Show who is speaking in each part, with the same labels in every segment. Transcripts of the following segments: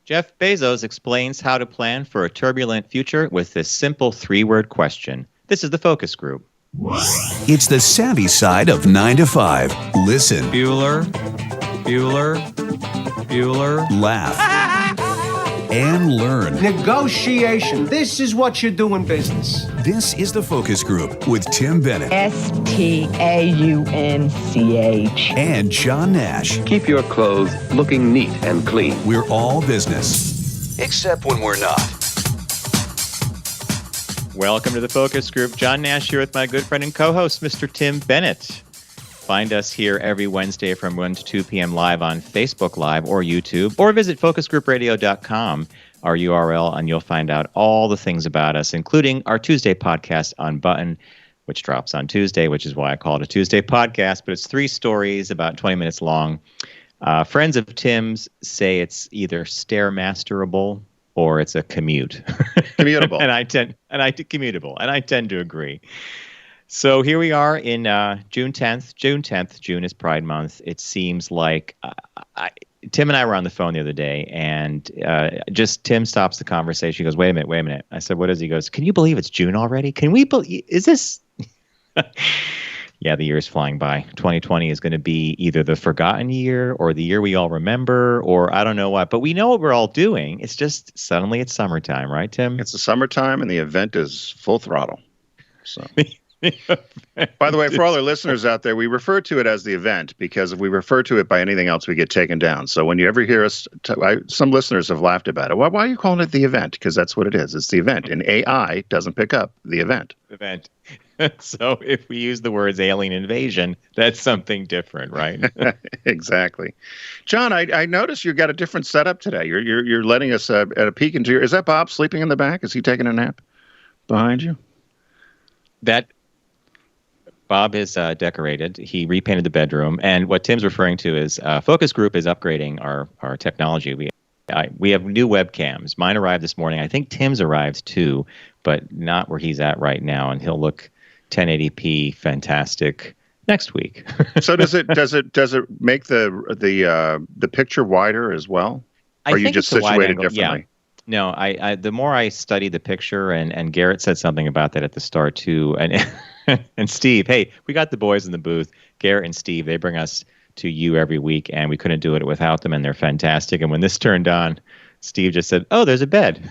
Speaker 1: Jeff Bezos explains how to plan for a turbulent future with this simple three-word question. This is the Focus Group.
Speaker 2: It's the savvy side of 9 to 5. Listen.
Speaker 3: Bueller.
Speaker 2: Laugh. And learn.
Speaker 4: Negotiation. This is what you do in business.
Speaker 2: This is the Focus Group with Tim Bennett.
Speaker 5: Staunch.
Speaker 2: And John Nash.
Speaker 6: Keep your clothes looking neat and clean.
Speaker 2: We're all business. Except when we're not.
Speaker 1: Welcome to the Focus Group. John Nash here with my good friend and co-host, Mr. Tim Bennett. Find us here every Wednesday from 1 to 2 p.m. live on Facebook Live or YouTube, or visit focusgroupradio.com, our URL, and you'll find out all the things about us, including our Tuesday podcast on Button, which drops on Tuesday, which is why I call it a Tuesday podcast, but it's 3 stories about 20 minutes long. Friends of Tim's say it's either Stairmasterable or it's a commute.
Speaker 7: Commutable.
Speaker 1: Commutable, and I tend to agree. So here we are in June 10th. June is Pride Month. It seems like Tim and I were on the phone the other day, and just Tim stops the conversation. He goes, wait a minute. I said, what is he? He goes, can you believe it's June already? Can we believe, is this? Yeah, the year is flying by. 2020 is going to be either the forgotten year or the year we all remember, or I don't know what. But we know what we're all doing. It's just suddenly it's summertime, right, Tim?
Speaker 7: It's the summertime, and the event is full throttle. So, by the way, for all our listeners out there, we refer to it as the event because if we refer to it by anything else, we get taken down. So when you ever hear us, some listeners have laughed about it. Why are you calling it the event? Because that's what it is. It's the event. And AI doesn't pick up the event.
Speaker 1: Event. So if we use the words alien invasion, that's something different, right?
Speaker 7: Exactly. John, I noticed you got a different setup today. You're letting us at a peek into your. Is that Bob sleeping in the back? Is he taking a nap behind you?
Speaker 1: That Bob is decorated. He repainted the bedroom, and what Tim's referring to is Focus Group is upgrading our technology. We have new webcams. Mine arrived this morning. I think Tim's arrived too, but not where he's at right now, and he'll look 1080p fantastic next week.
Speaker 7: So does it make the picture wider as well? Or are you just situated differently?
Speaker 1: Yeah. No, I the more I study the picture, and Garrett said something about that at the start too, and and Steve, hey, we got the boys in the booth, Garrett and Steve, they bring us to you every week, and we couldn't do it without them, and they're fantastic. And when this turned on, Steve just said, oh, there's a bed.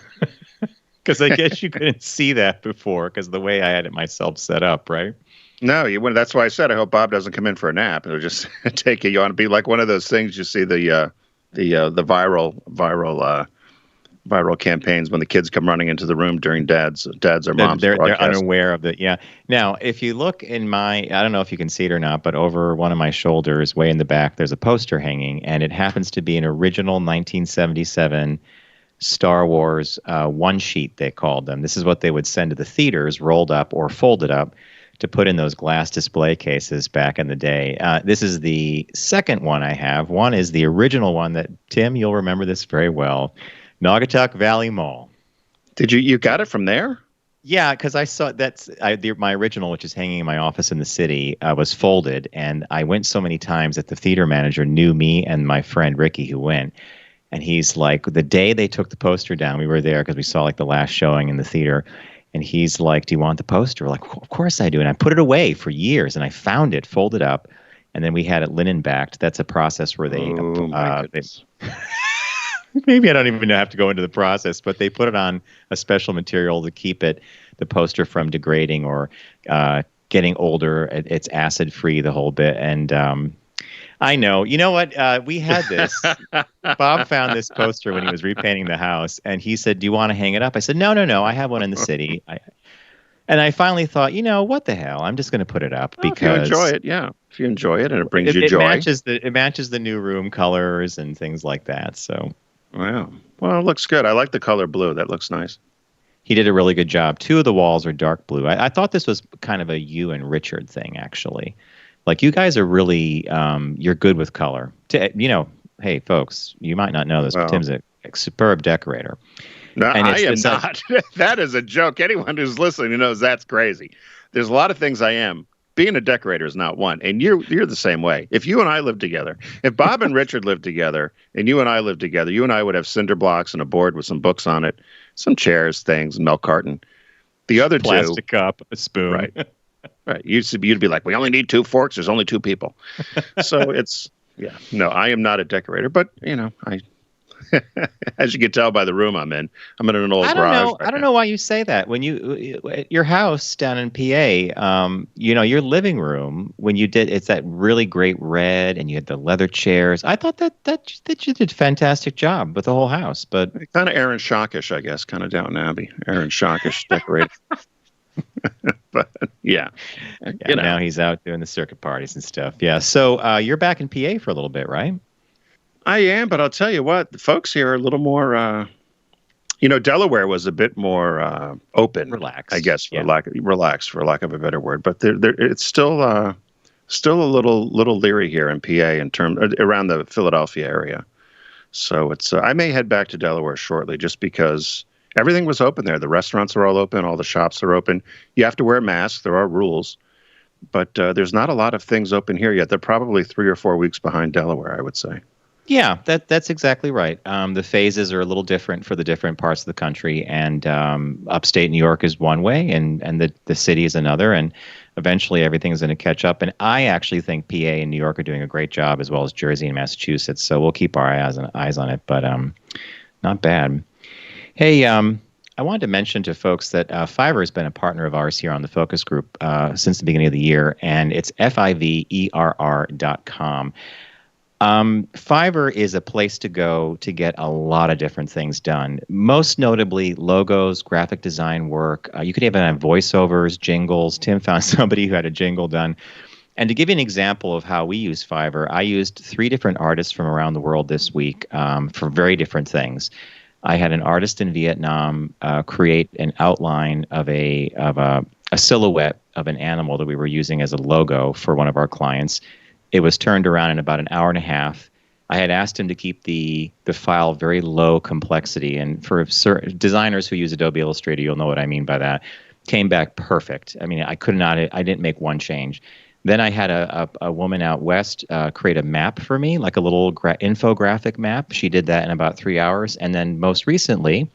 Speaker 1: Because I guess you couldn't see that before because of the way I had it myself set up, right?
Speaker 7: No, that's why I said I hope Bob doesn't come in for a nap. It'll just take you on to be like one of those things you see the viral campaigns when the kids come running into the room during dad's or mom's
Speaker 1: they're
Speaker 7: broadcast.
Speaker 1: unaware of it. Yeah. Now, if you look in I don't know if you can see it or not, but over one of my shoulders, way in the back, there's a poster hanging, and it happens to be an original 1977 Star Wars one sheet, they called them. This is what they would send to the theaters, rolled up or folded up, to put in those glass display cases back in the day. This is the second one I have. One is the original one that, Tim, you'll remember this very well, Naugatuck Valley Mall.
Speaker 7: Did you got it from there?
Speaker 1: Yeah, because I saw my original, which is hanging in my office in the city, was folded, and I went so many times that the theater manager knew me and my friend Ricky who went. And he's like, the day they took the poster down, we were there because we saw like the last showing in the theater. And he's like, do you want the poster? We're like, of course I do. And I put it away for years, and I found it folded up. And then we had it linen backed. That's a process where they, maybe I don't even have to go into the process, but they put it on a special material to keep the poster from degrading or getting older. It's acid free, the whole bit. And I know. You know what? We had this. Bob found this poster when he was repainting the house, and he said, do you want to hang it up? I said, no. I have one in the city. And I finally thought, what the hell? I'm just going to put it up because...
Speaker 7: If you enjoy it, yeah. If you enjoy it and it brings you joy.
Speaker 1: It matches the new room colors and things like that, so...
Speaker 7: Wow. Well, it looks good. I like the color blue. That looks nice.
Speaker 1: He did a really good job. 2 of the walls are dark blue. I thought this was kind of a you and Richard thing, actually. Like, you guys are really, you're good with color. Hey, folks, you might not know this, but Tim's a superb decorator.
Speaker 7: No, I am not. That is a joke. Anyone who's listening knows that's crazy. There's a lot of things I am. being a decorator is not one. And you're the same way. If you and I lived together, if Bob and Richard lived together and you and I lived together, you and I would have cinder blocks and a board with some books on it, some chairs, things, milk carton. The other
Speaker 1: plastic cup, a spoon.
Speaker 7: Right. Right. You'd be like, we only need 2 forks. There's only 2 people. So it's, yeah, no, I am not a decorator, but I, as you can tell by the room I'm in an old garage.
Speaker 1: I don't know why you say that. When at your house down in PA, your living room, when you did, it's that really great red and you had the leather chairs. I thought that you did a fantastic job with the whole house, but
Speaker 7: kind of Aaron Shockish, I guess, kind of Downton Abbey, Aaron Shockish decorated. But yeah,
Speaker 1: now he's out doing the circuit parties and stuff. Yeah. So you're back in PA for a little bit, right?
Speaker 7: I am, but I'll tell you what, the folks here are a little more, Delaware was a bit more open,
Speaker 1: relaxed,
Speaker 7: I guess, for lack of a better word. But it's still a little leery here in PA around the Philadelphia area. So it's I may head back to Delaware shortly, just because everything was open there. The restaurants are all open, all the shops are open. You have to wear a mask. There are rules, but there's not a lot of things open here yet. They're probably 3 or 4 weeks behind Delaware, I would say.
Speaker 1: Yeah, that's exactly right. The phases are a little different for the different parts of the country, and upstate New York is one way, and the city is another, and eventually everything's going to catch up. And I actually think PA and New York are doing a great job, as well as Jersey and Massachusetts. So we'll keep our eyes on it, but not bad. Hey, I wanted to mention to folks that Fiverr has been a partner of ours here on the Focus Group since the beginning of the year, and it's Fiverr.com. Fiverr is a place to go to get a lot of different things done, most notably logos, graphic design work. You could even have voiceovers, jingles. Tim found somebody who had a jingle done. And to give you an example of how we use Fiverr, I used 3 different artists from around the world this week for very different things. I had an artist in Vietnam create an outline of a silhouette of an animal that we were using as a logo for one of our clients. It was turned around in about an hour and a half. I had asked him to keep the file very low complexity, and for certain designers who use Adobe Illustrator, you'll know what I mean by that. Came back perfect. I mean, I didn't make one change. Then I had a woman out west create a map for me, like a little infographic map. She did that in about 3 hours. And then most recently,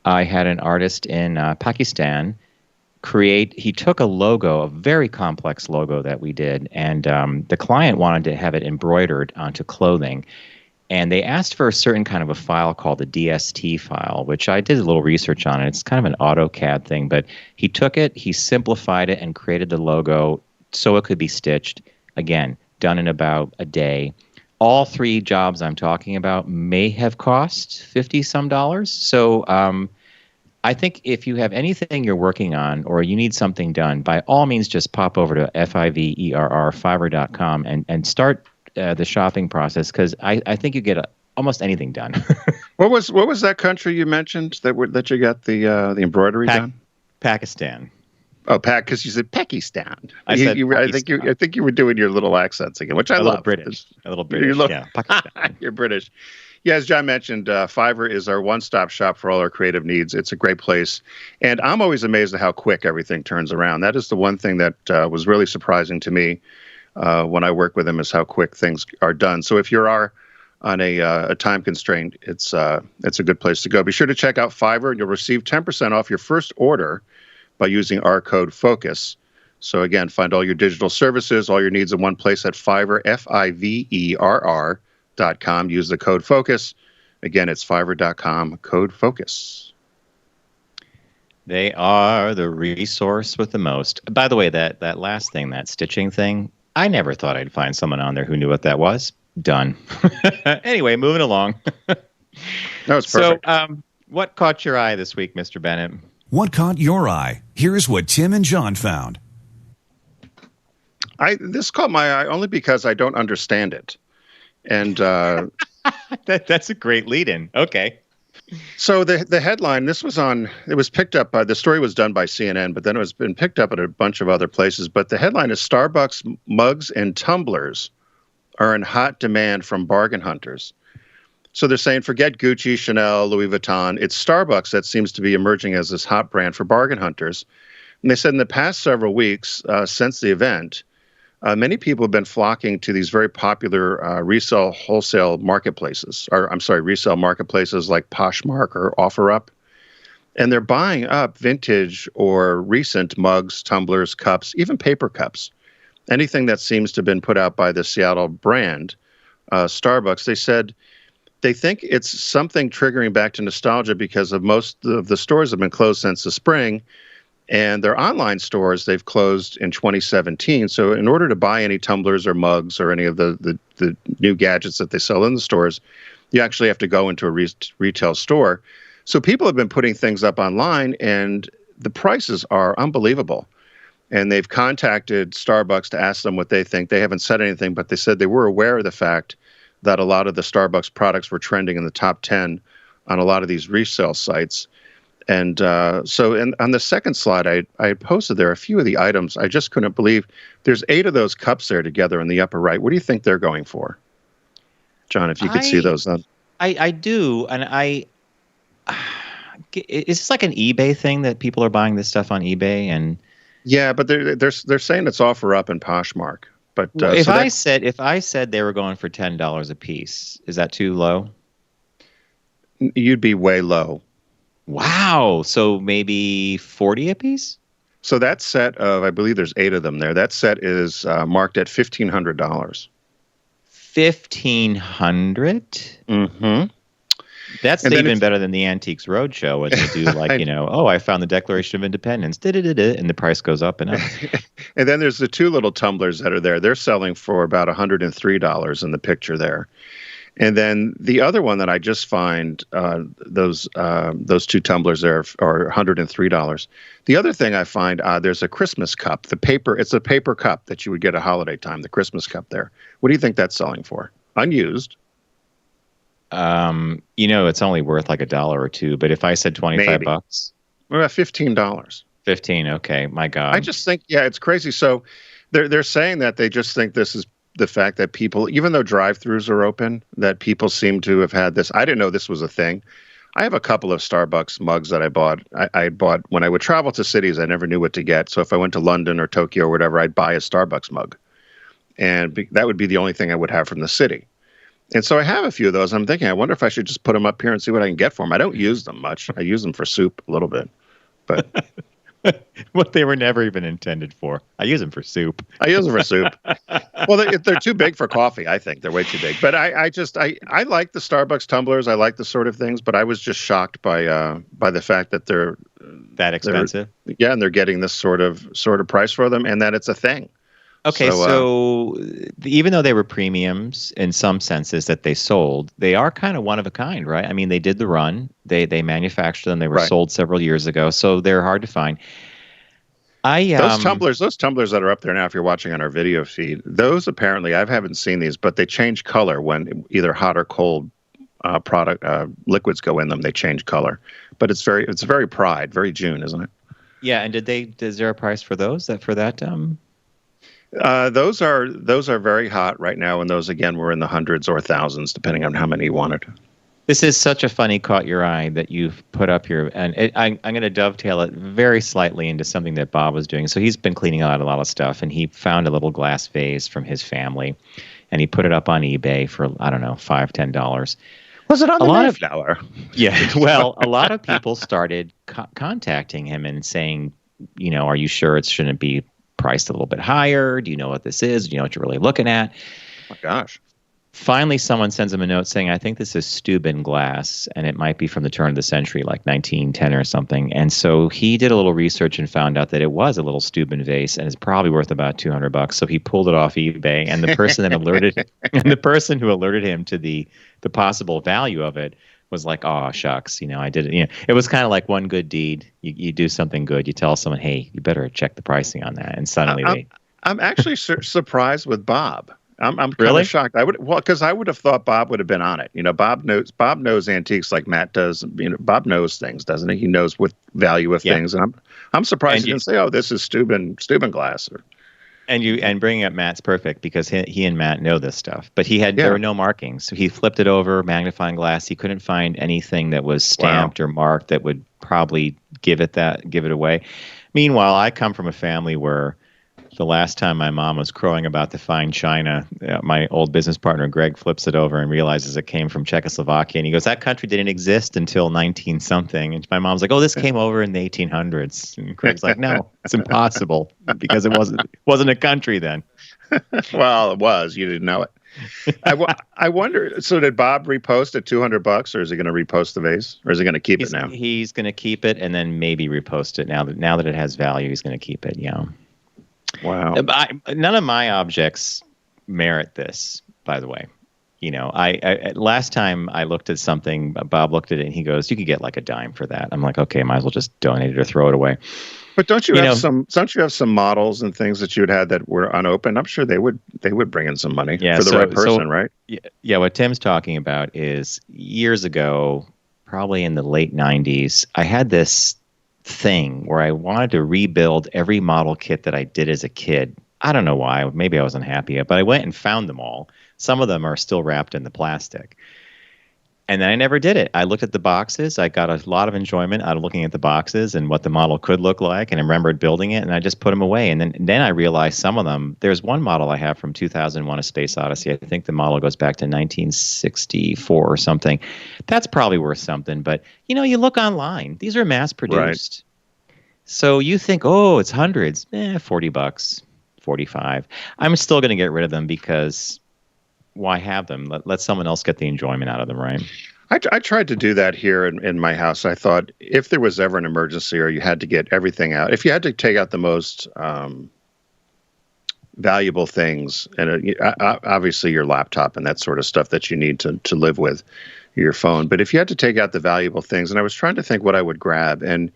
Speaker 1: I had an artist in Pakistan he took a logo, a very complex logo that we did, and the client wanted to have it embroidered onto clothing. And they asked for a certain kind of a file called a DST file, which I did a little research on. It's kind of an AutoCAD thing, but he took it, he simplified it, and created the logo so it could be stitched. Again, done in about a day. All 3 jobs I'm talking about may have cost $50-some. So I think if you have anything you're working on or you need something done, by all means, just pop over to Fiverr.com and start the shopping process, because I think you get almost anything done.
Speaker 7: What was that country you mentioned that you got the embroidery done?
Speaker 1: Pakistan.
Speaker 7: Oh, because you said Pakistan.
Speaker 1: I think
Speaker 7: you were doing your little accents again, which I love.
Speaker 1: A little British. Yeah, Pakistan.
Speaker 7: You're British. Yeah, as John mentioned, Fiverr is our one-stop shop for all our creative needs. It's a great place. And I'm always amazed at how quick everything turns around. That is the one thing that was really surprising to me when I work with them, is how quick things are done. So if you are on a time constraint, it's a good place to go. Be sure to check out Fiverr, and you'll receive 10% off your first order by using our code FOCUS. So again, find all your digital services, all your needs in one place at Fiverr, Fiverr.com. Use the code FOCUS. Again, it's Fiverr.com, code FOCUS.
Speaker 1: They are the resource with the most. By the way, that last thing, that stitching thing, I never thought I'd find someone on there who knew what that was. Done. Anyway, moving along.
Speaker 7: That was perfect.
Speaker 1: So, what caught your eye this week, Mr. Bennett?
Speaker 2: What caught your eye? Here's what Tim and John found.
Speaker 7: This caught my eye only because I don't understand it. And
Speaker 1: that's a great lead-in. Okay.
Speaker 7: So the headline, it was picked up by, the story was done by CNN, but then it was been picked up at a bunch of other places. But the headline is Starbucks mugs and tumblers are in hot demand from bargain hunters. So they're saying, forget Gucci, Chanel, Louis Vuitton. It's Starbucks that seems to be emerging as this hot brand for bargain hunters. And they said in the past several weeks since the event, many people have been flocking to these very popular resale wholesale marketplaces, resale marketplaces like Poshmark or OfferUp. And they're buying up vintage or recent mugs, tumblers, cups, even paper cups. Anything that seems to have been put out by the Seattle brand, Starbucks. They said they think it's something triggering back to nostalgia because of most of the stores have been closed since the spring. And their online stores, they've closed in 2017. So in order to buy any tumblers or mugs or any of the new gadgets that they sell in the stores, you actually have to go into a retail store. So people have been putting things up online, and the prices are unbelievable. And they've contacted Starbucks to ask them what they think. They haven't said anything, but they said they were aware of the fact that a lot of the Starbucks products were trending in the top 10 on a lot of these resale sites. And so on the second slide, I posted there a few of the items. I just couldn't believe there's 8 of those cups there together in the upper right. What do you think they're going for? John, if you could see those.
Speaker 1: I do. And is this like an eBay thing that people are buying this stuff on eBay? And
Speaker 7: yeah, but they're saying it's OfferUp and Poshmark. But
Speaker 1: if I said they were going for $10 a piece, is that too low?
Speaker 7: You'd be way low.
Speaker 1: Wow. So maybe 40 a piece?
Speaker 7: So that set of, I believe there's 8 of them there. That set is marked at $1,500.
Speaker 1: $1,500?
Speaker 7: Mm-hmm.
Speaker 1: That's even better than the Antiques Roadshow when they do like, I found the Declaration of Independence, and the price goes up and up.
Speaker 7: And then there's the 2 little tumblers that are there. They're selling for about $103 in the picture there. And then the other one that I just find, those 2 tumblers there are $103. The other thing I find, there's a Christmas cup. It's a paper cup that you would get at holiday time, the Christmas cup there. What do you think that's selling for? Unused.
Speaker 1: It's only worth like $1 or $2, but if I said $25,
Speaker 7: what about $15?
Speaker 1: 15, okay, my God.
Speaker 7: I just think, it's crazy. So they're saying that they just think this is the fact that people, even though drive-thrus are open, that people seem to have had this. I didn't know this was a thing. I have a couple of Starbucks mugs that I bought. I bought when I would travel to cities. I never knew what to get. So if I went to London or Tokyo or whatever, I'd buy a Starbucks mug, and that would be the only thing I would have from the city. And so I have a few of those. I'm thinking, I wonder if I should just put them up here and see what I can get for them. I don't use them much. I use them for soup a little bit, but
Speaker 1: what they were never even intended for. I use them for soup.
Speaker 7: Well, they're too big for coffee. I think they're way too big. But I like the Starbucks tumblers. I like the sort of things. But I was just shocked by the fact that they're
Speaker 1: that expensive.
Speaker 7: And they're getting this sort of price for them, and that it's a thing.
Speaker 1: Okay, so even though they were premiums in some senses that they sold, they are kind of one of a kind, right? I mean, they did the run. They manufactured them. They were sold several years ago, so they're hard to find. Those tumblers that are up there now, if you're watching on our video feed, those apparently, I haven't seen these, but they change color when either hot or cold liquids go in them. They change color, but it's very Pride, very June, isn't it? Yeah, and is there a price for those?
Speaker 7: Those are very hot right now, and those again were in the hundreds or thousands, depending on how many you wanted.
Speaker 1: This is such a funny caught your eye that you've put up here, and I'm going to dovetail it very slightly into something that Bob was doing. So he's been cleaning out a lot of stuff, and he found a little glass vase from his family, and he put it up on eBay for $5-10.
Speaker 7: Was it on the Mayflower?
Speaker 1: Yeah. Well, a lot of people started contacting him and saying, are you sure it shouldn't be priced a little bit higher? Do you know what this is? Do you know what you're really looking at?
Speaker 7: Oh my gosh.
Speaker 1: Finally, someone sends him a note saying, I think this is Steuben glass, and it might be from the turn of the century, like 1910 or something. And so he did a little research and found out that it was a little Steuben vase, and it's probably worth about $200. So he pulled it off eBay, and the person that who alerted him to the possible value of it was like, oh, shucks, I did it. It was kind of like one good deed. You do something good. You tell someone, hey, you better check the pricing on that. And suddenly
Speaker 7: I'm actually surprised with Bob. I'm kind
Speaker 1: really
Speaker 7: of shocked. Because I would have thought Bob would have been on it. Bob knows antiques like Matt does. Bob knows things, doesn't he? He knows what value of things. And I'm surprised he didn't say, oh, this is Steuben glass.
Speaker 1: And bringing up Matt's perfect because he and Matt know this stuff. But there were no markings. So he flipped it over, magnifying glass. He couldn't find anything that was stamped or marked that would probably give it away. Meanwhile, I come from a family where the last time my mom was crowing about the fine china, my old business partner Greg flips it over and realizes it came from Czechoslovakia, and he goes, "That country didn't exist until 19 something." And my mom's like, "Oh, this came over in the 1800s." And Greg's like, "No, it's impossible because it wasn't a country then."
Speaker 7: Well, it was. You didn't know it. I wonder. So did Bob repost at $200, or is he going to repost the vase, or is he going to keep it now?
Speaker 1: He's going to keep it and then maybe repost it now that it has value. He's going to keep it. Yeah.
Speaker 7: Wow.
Speaker 1: None of my objects merit this, by the way. I last time I looked at something, Bob looked at it and he goes, "You could get like a dime for that." I'm like, "Okay, might as well just donate it or throw it away."
Speaker 7: But don't you have some models and things that you had that were unopened? I'm sure they would bring in some money for the right person, right?
Speaker 1: Yeah, what Tim's talking about is years ago, probably in the late 90s, I had this thing where I wanted to rebuild every model kit that I did as a kid. I don't know why. Maybe I wasn't happy, but I went and found them all. Some of them are still wrapped in the plastic. And then I never did it. I looked at the boxes. I got a lot of enjoyment out of looking at the boxes and what the model could look like, and I remembered building it, and I just put them away. And then I realized some of them, there's one model I have from 2001: A Space Odyssey. I think the model goes back to 1964 or something. That's probably worth something. But, you look online. These are mass-produced. Right. So you think, oh, it's hundreds. $40, $45. I'm still going to get rid of them because why have them? Let someone else get the enjoyment out of them, right?
Speaker 7: I tried to do that here in my house. I thought if there was ever an emergency or you had to get everything out, if you had to take out the most valuable things, and obviously your laptop and that sort of stuff that you need to live with, your phone. But if you had to take out the valuable things, and I was trying to think what I would grab, and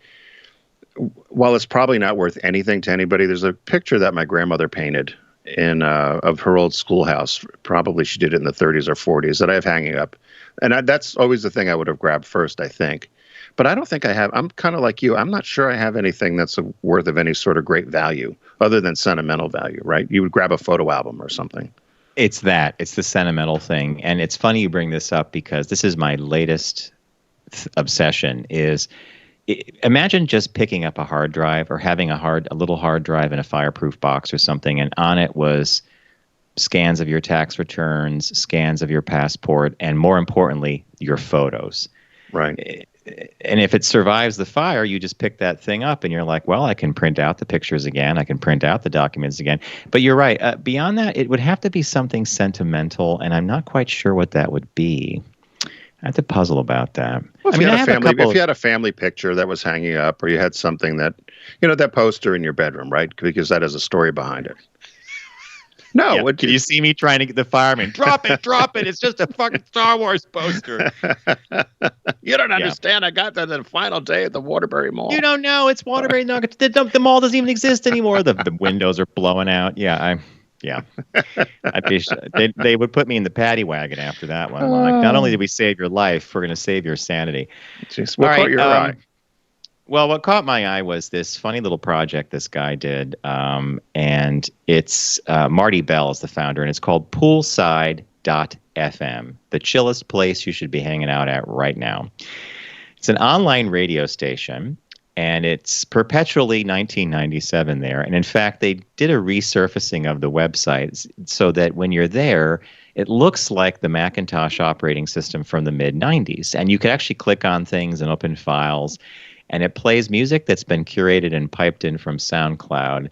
Speaker 7: while it's probably not worth anything to anybody, there's a picture that my grandmother painted of her old schoolhouse. Probably she did it in the 30s or 40s that I have hanging up. And that's always the thing I would have grabbed first, I think. But I don't think I have. I'm kind of like you. I'm not sure I have anything that's worth of any sort of great value other than sentimental value, right? You would grab a photo album or something.
Speaker 1: It's the sentimental thing. And it's funny you bring this up because this is my latest obsession is imagine just picking up a hard drive or having a little hard drive in a fireproof box or something, and on it was scans of your tax returns, scans of your passport, and more importantly, your photos.
Speaker 7: Right.
Speaker 1: And if it survives the fire, you just pick that thing up and you're like, well, I can print out the pictures again. I can print out the documents again. But you're right. Beyond that, it would have to be something sentimental, and I'm not quite sure what that would be. I have to puzzle about that.
Speaker 7: Well, if you had a family picture that was hanging up, or you had something that, that poster in your bedroom, right? Because that has a story behind it. No.
Speaker 1: Yeah. Can you see me trying to get the fireman? Drop it, drop it. It's just a fucking Star Wars poster.
Speaker 7: You don't understand. I got that the final day at the Waterbury Mall.
Speaker 1: You don't know. It's Waterbury. No, the mall doesn't even exist anymore. The windows are blowing out. Yeah, they would put me in the paddy wagon after that one. Like, not only did we save your life, we're going to save your sanity.
Speaker 7: Jeez, what caught your eye?
Speaker 1: Well, what caught my eye was this funny little project this guy did, and it's Marty Bell is the founder, and it's called poolsidefm, the chillest place you should be hanging out at right now. It's an online radio station. And it's perpetually 1997 there. And in fact, they did a resurfacing of the website so that when you're there, it looks like the Macintosh operating system from the mid-90s. And you can actually click on things and open files. And it plays music that's been curated and piped in from SoundCloud.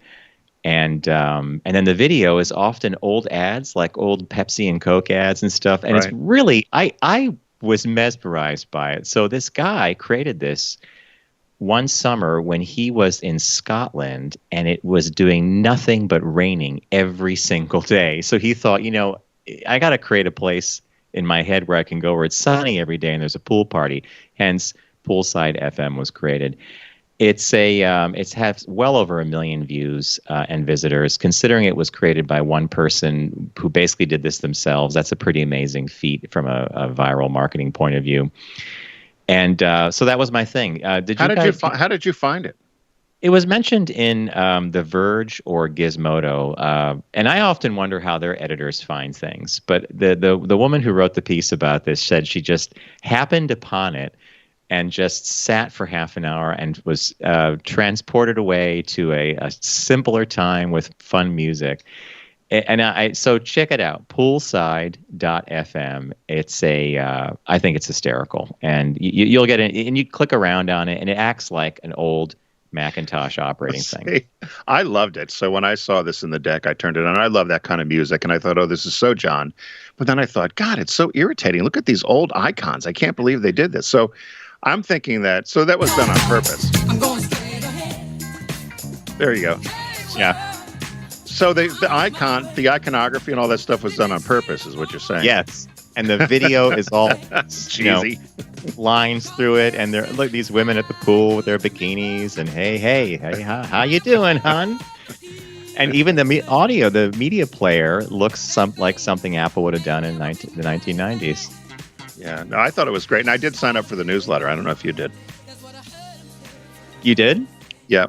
Speaker 1: And then the video is often old ads, like old Pepsi and Coke ads and stuff. And It's really, I was mesmerized by it. So this guy created this one summer when he was in Scotland, and it was doing nothing but raining every single day. So he thought, I got to create a place in my head where I can go where it's sunny every day and there's a pool party. Hence, Poolside FM was created. It has well over 1 million views and visitors. Considering it was created by one person who basically did this themselves, that's a pretty amazing feat from a viral marketing point of view. And so that was my thing. How did you find it? It was mentioned in The Verge or Gizmodo, and I often wonder how their editors find things. But the woman who wrote the piece about this said she just happened upon it and just sat for half an hour and was transported away to a simpler time with fun music. And so check it out, poolside.fm. It's I think it's hysterical, and you'll get it, and you click around on it, and it acts like an old Macintosh operating thing.
Speaker 7: I loved it. So when I saw this in the deck, I turned it on. I love that kind of music, and I thought, oh, this is so John. But then I thought, God, it's so irritating. Look at these old icons. I can't believe they did this. So I'm thinking that was done on purpose. There you go.
Speaker 1: Yeah.
Speaker 7: So the iconography and all that stuff was done on purpose, is what you're saying.
Speaker 1: Yes. And the video is all
Speaker 7: cheesy.
Speaker 1: Lines through it, and there look these women at the pool with their bikinis, and hey, how you doing, hon? And even the audio, the media player looks like something Apple would have done in the 1990s.
Speaker 7: Yeah, no, I thought it was great, and I did sign up for the newsletter. I don't know if you did.
Speaker 1: You did?
Speaker 7: Yeah,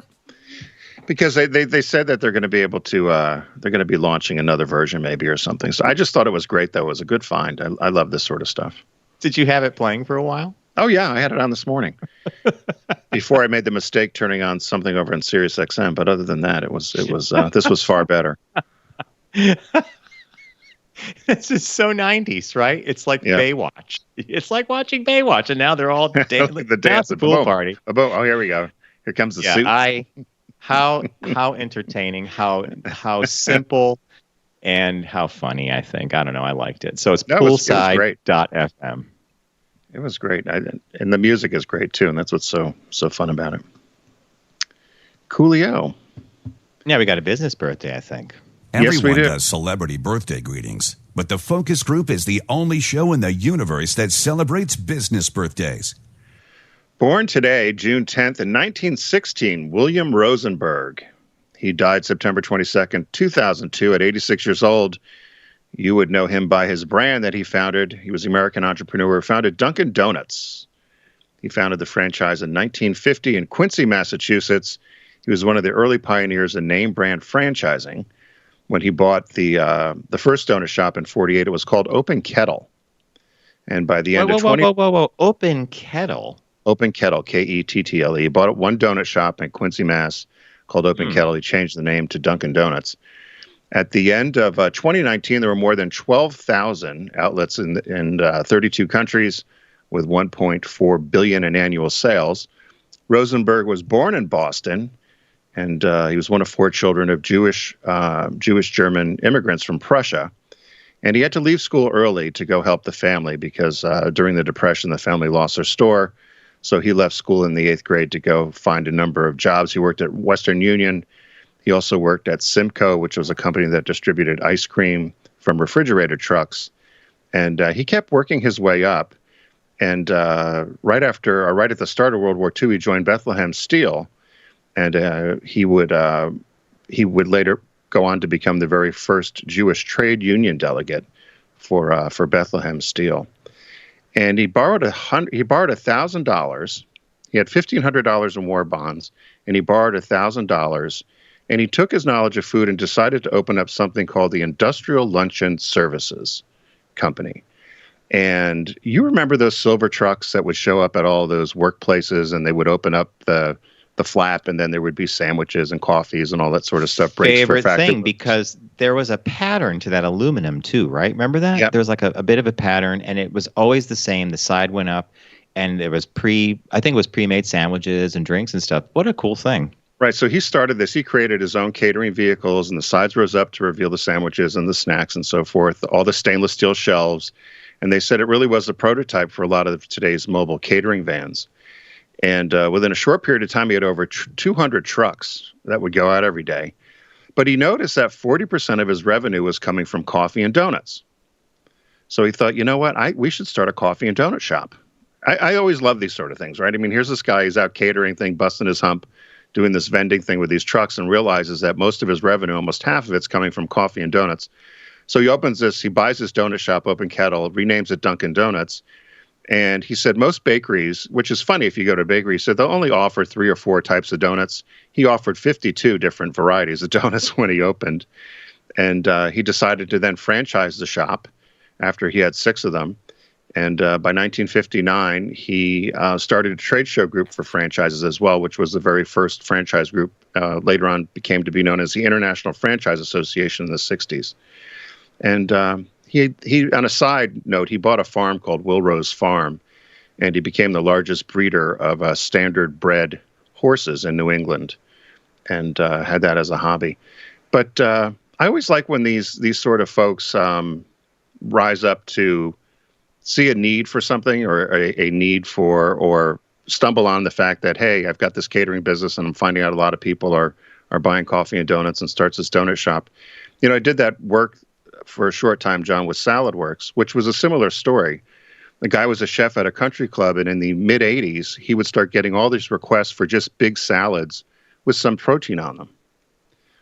Speaker 7: because they said that they're going to be able to they're going to be launching another version maybe or something. So I just thought it was great, though. It was a good find. I love this sort of stuff.
Speaker 1: Did you have it playing for a while?
Speaker 7: Oh yeah, I had it on this morning before I made the mistake turning on something over in Sirius XM. But other than that, it was this was far better.
Speaker 1: This is so 90s, right? It's like Baywatch. It's like watching Baywatch, and now they're all
Speaker 7: the dance
Speaker 1: at the pool party.
Speaker 7: Oh, here we go. Here comes the suit.
Speaker 1: How entertaining, how simple, and how funny. I think I don't know. I liked it. So it's poolside.fm.
Speaker 7: It was great, and the music is great too, and that's what's so fun about it. Coolio.
Speaker 1: Yeah, we got a business birthday, I think.
Speaker 2: Everyone does celebrity birthday greetings, but the Focus Group is the only show in the universe that celebrates business birthdays.
Speaker 7: Born today, June 10th, in 1916, William Rosenberg. He died September 22nd, 2002, at 86 years old. You would know him by his brand that he founded. He was the American entrepreneur who founded Dunkin Donuts. He founded the franchise in 1950 in Quincy, Massachusetts. He was one of the early pioneers in name brand franchising. When he bought the first donut shop in 48, it was called Open Kettle. And by the end of 20...
Speaker 1: Whoa. Open Kettle?
Speaker 7: Open Kettle, Kettle. He bought one donut shop in Quincy, Mass. Called Open Kettle. He changed the name to Dunkin Donuts. At the end of 2019, there were more than 12,000 outlets in 32 countries with $1.4 billion in annual sales. Rosenberg was born in Boston, and he was one of 4 children of Jewish-German immigrants from Prussia. And he had to leave school early to go help the family because during the Depression, the family lost their store. So he left school in the 8th grade to go find a number of jobs. He worked at Western Union. He also worked at Simcoe, which was a company that distributed ice cream from refrigerator trucks. And he kept working his way up. And right at the start of World War II, he joined Bethlehem Steel. And he would later go on to become the very first Jewish trade union delegate for Bethlehem Steel. And he borrowed $1,000. He had $1,500 in war bonds, and he borrowed $1,000. And he took his knowledge of food and decided to open up something called the Industrial Luncheon Services Company. And you remember those silver trucks that would show up at all those workplaces, and they would open up the flap, and then there would be sandwiches and coffees and all that sort of stuff.
Speaker 1: Favorite thing, because there was a pattern to that aluminum too, right? Remember that? Yep. There was like a bit of a pattern, and it was always the same. The side went up, and there was pre-made sandwiches and drinks and stuff. What a cool thing.
Speaker 7: Right. So he started this. He created his own catering vehicles, and the sides rose up to reveal the sandwiches and the snacks and so forth, all the stainless steel shelves. And they said it really was a prototype for a lot of today's mobile catering vans. And within a short period of time, he had over 200 trucks that would go out every day. But he noticed that 40% of his revenue was coming from coffee and donuts. So he thought, you know what, we should start a coffee and donut shop. I always love these sort of things, right? I mean, here's this guy, he's out catering thing, busting his hump, doing this vending thing with these trucks, and realizes that most of his revenue, almost half of it's coming from coffee and donuts. So he buys this donut shop, Open Kettle, renames it Dunkin Donuts. And he said most bakeries, which is funny if you go to a bakery, he said they'll only offer 3 or 4 types of donuts. He offered 52 different varieties of donuts when he opened. And he decided to then franchise the shop after he had 6 of them. And by 1959, he started a trade show group for franchises as well, which was the very first franchise group. Later on became to be known as the International Franchise Association in the 60s. And he, on a side note, he bought a farm called Wilrose Farm, and he became the largest breeder of standard bred horses in New England, and had that as a hobby. But I always like when these sort of folks rise up to see a need for something, or a need for, or stumble on the fact that, hey, I've got this catering business and I'm finding out a lot of people are buying coffee and donuts, and starts this donut shop. You know, I did that work for a short time, John, with Salad Works, which was a similar story. The guy was a chef at a country club, and in the mid 80s, he would start getting all these requests for just big salads with some protein on them.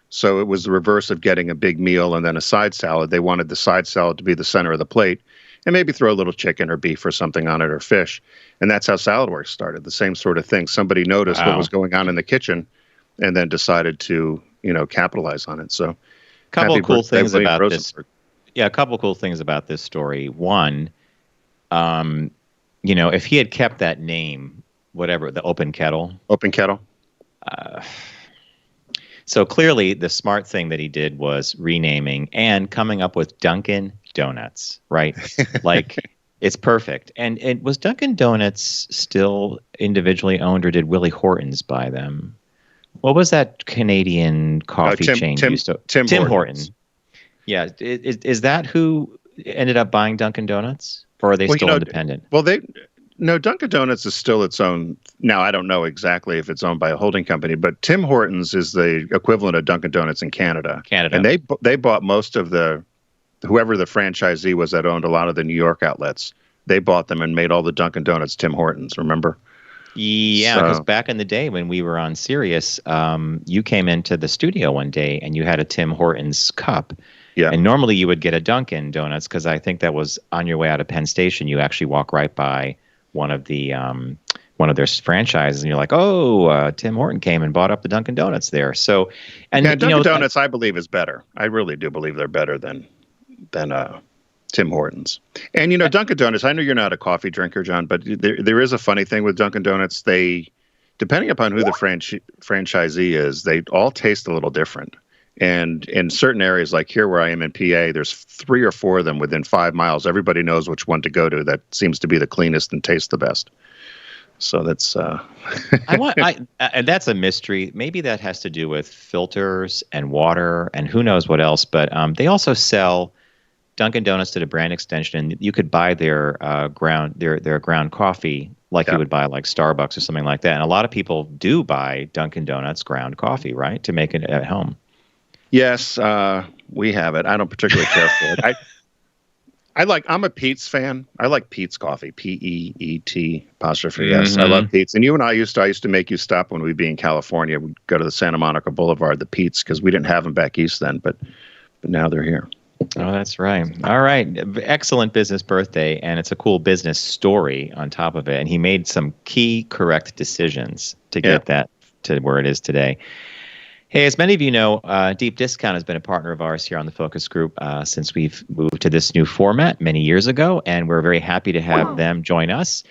Speaker 7: So it was the reverse of getting a big meal and then a side salad. They wanted the side salad to be the center of the plate, and maybe throw a little chicken or beef or something on it, or fish. And that's how Salad Works started, the same sort of thing. Somebody noticed what was going on in the kitchen and then decided to, capitalize on it. So
Speaker 1: a couple of cool things about this. Yeah, a couple of cool things about this story. One, if he had kept that name, whatever, the Open Kettle.
Speaker 7: Open Kettle.
Speaker 1: So clearly the smart thing that he did was renaming and coming up with Dunkin Donuts, right? Like, it's perfect. And was Dunkin Donuts still individually owned, or did Willie Hortons buy them? What was that Canadian coffee chain? Tim Hortons. Yeah. Is that who ended up buying Dunkin Donuts, or are they still independent?
Speaker 7: Well, Dunkin Donuts is still its own. Now, I don't know exactly if it's owned by a holding company, but Tim Hortons is the equivalent of Dunkin Donuts in Canada. And they bought most of whoever the franchisee was that owned a lot of the New York outlets. They bought them and made all the Dunkin Donuts Tim Hortons, remember?
Speaker 1: Yeah, because back in the day when we were on Sirius, you came into the studio one day and you had a Tim Hortons cup.
Speaker 7: Yeah.
Speaker 1: And normally you would get a Dunkin Donuts, because I think that was on your way out of Penn Station. You actually walk right by one of their franchises, and you're like, oh, Tim Horton came and bought up the Dunkin Donuts there. So, and
Speaker 7: Dunkin Donuts, I believe, is better. I really do believe they're better than Tim Hortons. And Dunkin Donuts, I know you're not a coffee drinker, John, but there is a funny thing with Dunkin Donuts. They, depending upon who the franchisee is, they all taste a little different. And in certain areas, like here where I am in PA, there's 3 or 4 of them within 5 miles. Everybody knows which one to go to. That seems to be the cleanest and tastes the best. So that's
Speaker 1: that's a mystery. Maybe that has to do with filters and water and who knows what else. But they also sell Dunkin' Donuts did a brand extension, and you could buy their ground coffee like you would buy like Starbucks or something like that. And a lot of people do buy Dunkin' Donuts ground coffee, right, to make it at home.
Speaker 7: Yes, we have it. I don't particularly care for it. I'm a Peet's fan. I like Peet's coffee, Peet apostrophe S.
Speaker 1: Mm-hmm.
Speaker 7: I love Peet's. And you and I used to make you stop when we'd be in California. We'd go to the Santa Monica Boulevard, the Peet's, because we didn't have them back east then, but now they're here.
Speaker 1: Oh, that's right. All right. Excellent business birthday, and it's a cool business story on top of it. And he made some key correct decisions to get that to where it is today. Hey, as many of you know, Deep Discount has been a partner of ours here on the Focus Group since we've moved to this new format many years ago, and we're very happy to have them join us.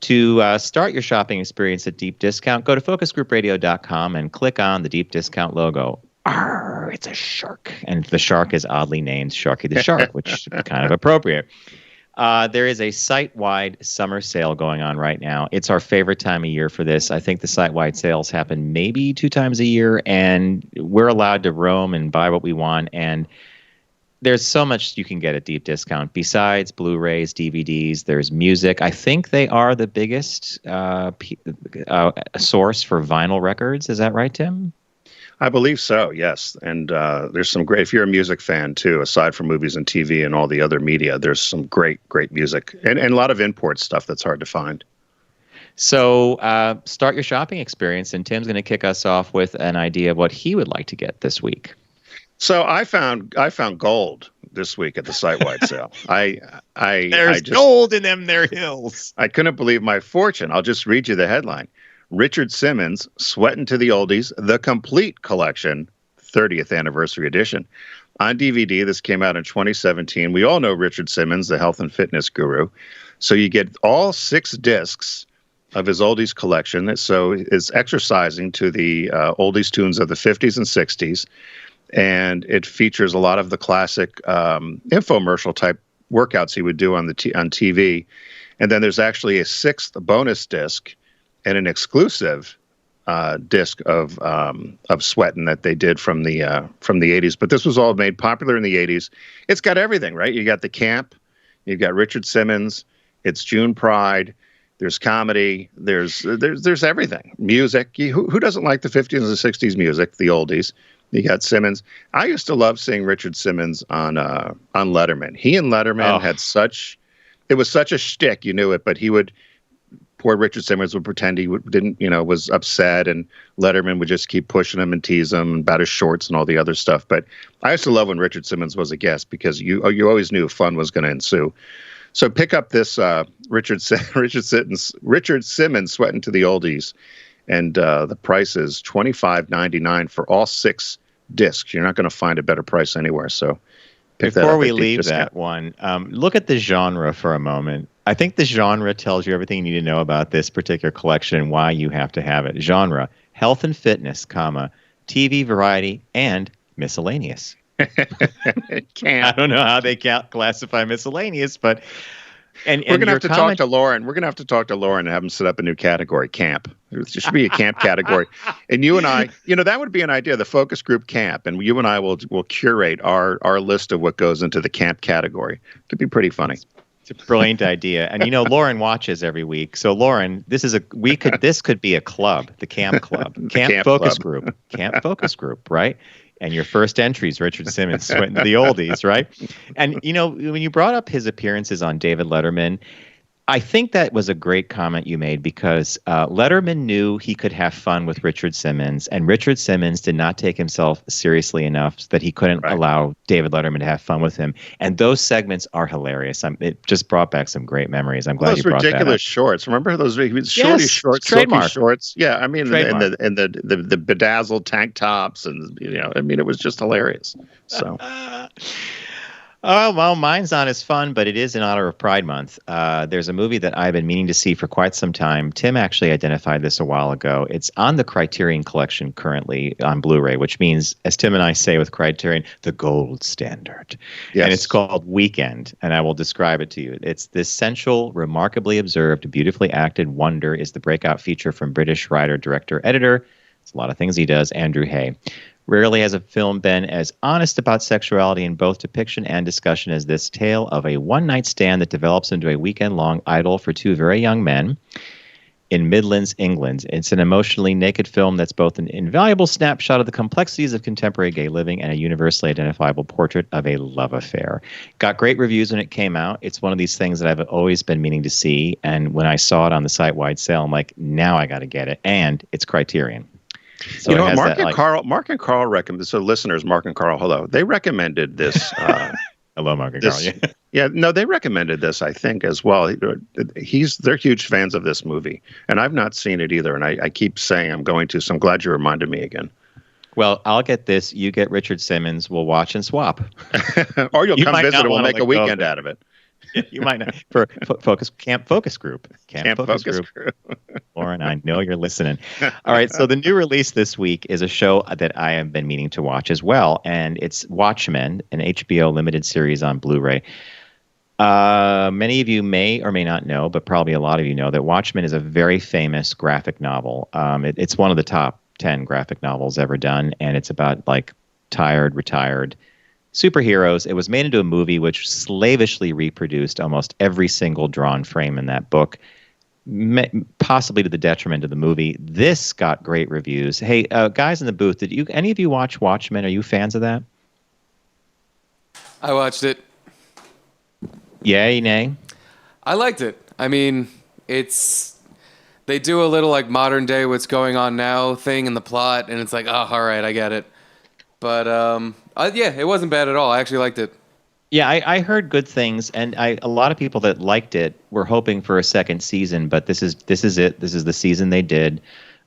Speaker 1: To start your shopping experience at Deep Discount, go to focusgroupradio.com and click on the Deep Discount logo. Arr, it's a shark, and the shark is oddly named Sharky the Shark, which is kind of appropriate. There is a site-wide summer sale going on right now. It's our favorite time of year for this. I think the site-wide sales happen maybe 2 times a year, and we're allowed to roam and buy what we want. And there's so much you can get at Deep Discount. Besides Blu-rays, DVDs, there's music. I think they are the biggest source for vinyl records. Is that right, Tim?
Speaker 7: I believe so, yes. And there's some great, if you're a music fan too, aside from movies and TV and all the other media, there's some great music and a lot of import stuff that's hard to find.
Speaker 1: So start your shopping experience, and Tim's going to kick us off with an idea of what he would like to get this week. So
Speaker 7: I found gold this week at the site-wide sale.
Speaker 1: There's gold in them there hills.
Speaker 7: I couldn't believe my fortune. I'll just read you the headline. Richard Simmons, Sweatin' to the Oldies, The Complete Collection, 30th Anniversary Edition. On DVD, this came out in 2017. We all know Richard Simmons, the health and fitness guru. So you get all 6 discs of his oldies collection. So it's exercising to the oldies tunes of the 50s and 60s. And it features a lot of the classic infomercial type workouts he would do on TV. And then there's actually a 6th bonus disc and an exclusive disc of Sweatin' that they did from the 80s. But this was all made popular in the 80s. It's got everything, right? You got the camp, you've got Richard Simmons, it's June Pride, there's comedy, there's everything. Music. Who doesn't like the 50s and the 60s music, the oldies? You got Simmons. I used to love seeing Richard Simmons on Letterman. He and Letterman had it was such a shtick, you knew it, but poor Richard Simmons would pretend he was upset, and Letterman would just keep pushing him and tease him about his shorts and all the other stuff. But I used to love when Richard Simmons was a guest because you always knew fun was going to ensue. So pick up this Richard Simmons Sweatin' to the Oldies, and the price is $25.99 for all 6 discs. You're not going to find a better price anywhere. So
Speaker 1: before we leave that one, look at the genre for a moment. I think the genre tells you everything you need to know about this particular collection and why you have to have it. Genre: health and fitness, TV, variety, and miscellaneous. I don't know how they classify miscellaneous, but we're going to have to talk to Lauren. We're going to have to talk to Lauren and have him set up a new category: camp. There should be a camp category. And you and I, that would be an idea, the focus group camp. And you and I will curate our list of what goes into the camp category. It could be pretty funny. It's a brilliant idea. And Lauren watches every week. So Lauren, this could be a club, the camp club, camp focus group, camp focus group, right? And your first entry is Richard Simmons Sweatin' to the Oldies, right? And, when you brought up his appearances on David Letterman, I think that was a great comment you made because Letterman knew he could have fun with Richard Simmons, and Richard Simmons did not take himself seriously enough so that he couldn't allow David Letterman to have fun with him. And those segments are hilarious. It just brought back some great memories. I'm glad you brought that up. Those ridiculous
Speaker 7: shorts. Remember those shorty shorts, silky shorts? Yeah, I mean, and the bedazzled tank tops, and it was just hilarious. So.
Speaker 1: Oh, well, mine's not as fun, but it is in honor of Pride Month. There's a movie that I've been meaning to see for quite some time. Tim actually identified this a while ago. It's on the Criterion Collection currently on Blu-ray, which means, as Tim and I say with Criterion, the gold standard. Yes. And it's called Weekend, and I will describe it to you. It's this sensual, remarkably observed, beautifully acted wonder is the breakout feature from British writer, director, editor. It's a lot of things he does, Andrew Hay. Rarely has a film been as honest about sexuality in both depiction and discussion as this tale of a one-night stand that develops into a weekend-long idyll for 2 very young men in Midlands, England. It's an emotionally naked film that's both an invaluable snapshot of the complexities of contemporary gay living and a universally identifiable portrait of a love affair. Got great reviews when it came out. It's one of these things that I've always been meaning to see, and when I saw it on the site-wide sale, I'm like, now I got to get it, and it's Criterion.
Speaker 7: So Mark and Carl recommend. So listeners, Mark and Carl, hello. They recommended this.
Speaker 1: Hello, Mark and Carl.
Speaker 7: Yeah, no, they recommended this, I think, as well. They're huge fans of this movie, and I've not seen it either. And I keep saying I'm going to, so I'm glad you reminded me again.
Speaker 1: Well, I'll get this. You get Richard Simmons. We'll watch and swap.
Speaker 7: Or you'll come visit and we'll make a weekend out of it.
Speaker 1: You might not for camp focus group. Camp focus group. Lauren, I know you're listening. All right, so the new release this week is a show that I have been meaning to watch as well, and it's Watchmen, an HBO limited series on Blu-ray. Many of you may or may not know, but probably a lot of you know that Watchmen is a very famous graphic novel. It's one of the top 10 graphic novels ever done, and it's about retired superheroes. It was made into a movie which slavishly reproduced almost every single drawn frame in that book, possibly to the detriment of the movie. This got great reviews. Hey, guys in the booth, did any of you watch Watchmen? Are you fans of that?
Speaker 3: I watched it.
Speaker 1: Yay, nay?
Speaker 3: I liked it. I mean, they do a little modern day what's going on now thing in the plot, and it's all right, I get it. But yeah, it wasn't bad at all. I actually liked it.
Speaker 1: Yeah, I heard good things, and a lot of people that liked it were hoping for a second season. But this is it. This is the season they did.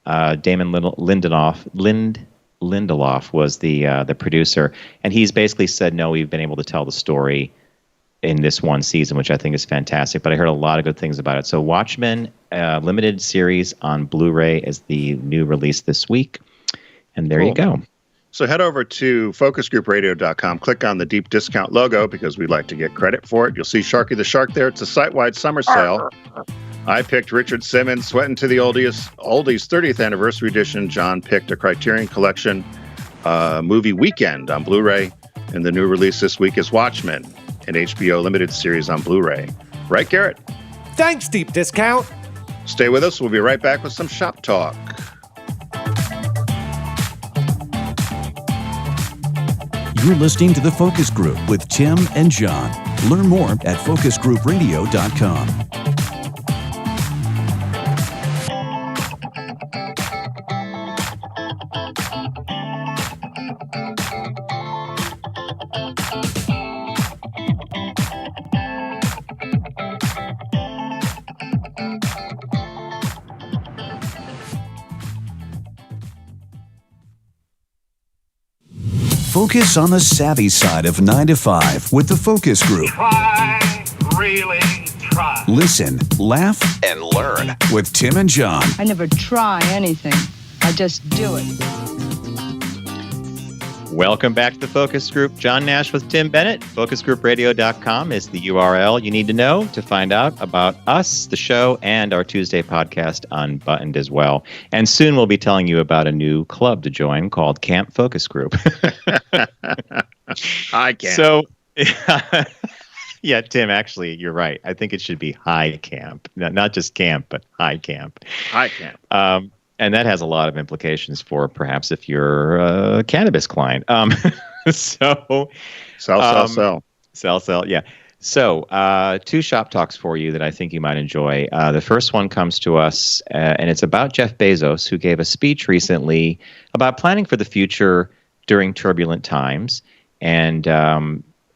Speaker 1: Damon Lindelof was the producer, and he's basically said, no, we've been able to tell the story in this one season, which I think is fantastic. But I heard a lot of good things about it. So Watchmen limited series on Blu-ray is the new release this week. And there you go.
Speaker 7: So head over to focusgroupradio.com, click on the deep discount logo because we'd like to get credit for it. You'll see Sharky the Shark there. It's a site-wide summer sale. I picked Richard Simmons, Sweatin' to the Oldies 30th Anniversary Edition. John picked a Criterion Collection movie Weekend on Blu-ray. And the new release this week is Watchmen, an HBO limited series on Blu-ray. Right, Garrett?
Speaker 5: Thanks, Deep Discount.
Speaker 7: Stay with us. We'll be right back with some shop talk.
Speaker 2: You're listening to The Focus Group with Tim and John. Learn more at focusgroupradio.com. Focus on the savvy side of 9 to 5 with the Focus Group.
Speaker 8: Try, really try.
Speaker 2: Listen, laugh, and learn with Tim and John.
Speaker 9: I never try anything. I just do it.
Speaker 1: Welcome back to the Focus Group. John Nash with Tim Bennett. FocusGroupRadio.com is the URL you need to know to find out about us, the show, and our Tuesday podcast Unbuttoned as well. And soon we'll be telling you about a new club to join called Camp Focus Group.
Speaker 7: I can't.
Speaker 1: So, yeah, Tim, actually, you're right. I think it should be High Camp. Not just camp, but High Camp.
Speaker 7: High Camp.
Speaker 1: And that has a lot of implications for perhaps if you're a cannabis client. Sell. Yeah. So 2 shop talks for you that I think you might enjoy. The first one comes to us, and it's about Jeff Bezos, who gave a speech recently about planning for the future during turbulent times and